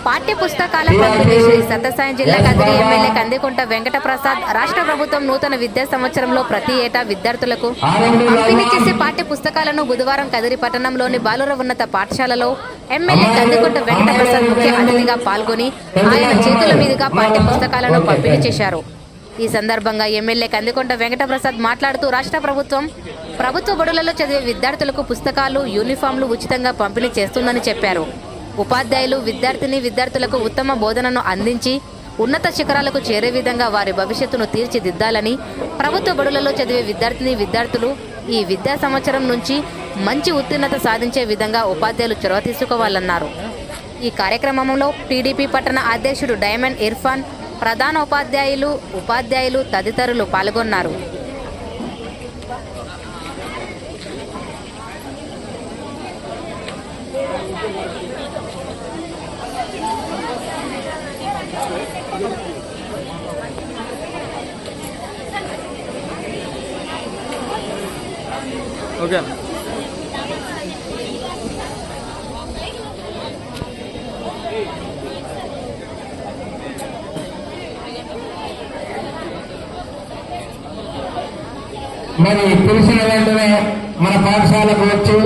పాఠ్య పుస్తకాల పంపిణీ శ్రీ సత్యసాయి జిల్లా కదిరి ఎమ్మెల్యే కందికుంట వెంకట ప్రసాద్ రాష్ట్ర ప్రభుత్వం నూతన విద్యా సంవత్సరంలో ప్రతి ఏటా విద్యార్థులకు పంపిణీ చేసే పాఠ్య పుస్తకాలను బుధవారం కదిరి పట్టణంలోని బాలుర ఉన్నత పాఠశాలలో ఎమ్మెల్యే కందికుంట వెంకట ప్రసాద్ ముఖ్య అతిథిగా పాల్గొని ఆయన చేతుల మీదుగా పాఠ్య పుస్తకాలను పంపిణీ చేశారు. ఈ సందర్భంగా ఎమ్మెల్యే కందికుంట వెంకట ప్రసాద్ మాట్లాడుతూ రాష్ట్ర ప్రభుత్వ బడులలో చదివే విద్యార్థులకు పుస్తకాలు, యూనిఫామ్లు ఉచితంగా పంపిణీ చేస్తుందని చెప్పారు. ఉపాధ్యాయులు విద్యార్థులకు ఉత్తమ బోధనను అందించి ఉన్నత శిఖరాలకు చేరే విధంగా వారి భవిష్యత్తును తీర్చిదిద్దాలని, ప్రభుత్వ బడులలో చదివే విద్యార్థులు ఈ విద్యా సంవత్సరం నుంచి మంచి ఉత్తీర్ణత సాధించే విధంగా ఉపాధ్యాయులు చొరవ తీసుకోవాలన్నారు. ఈ కార్యక్రమంలో టీడీపీ పట్టణ అధ్యక్షుడు డైమండ్ ఇర్ఫాన్, ప్రధాన ఉపాధ్యాయులు తదితరులు పాల్గొన్నారు. ఓకే మరి తెలిసిన వెంటనే మన పాఠశాలకు వచ్చి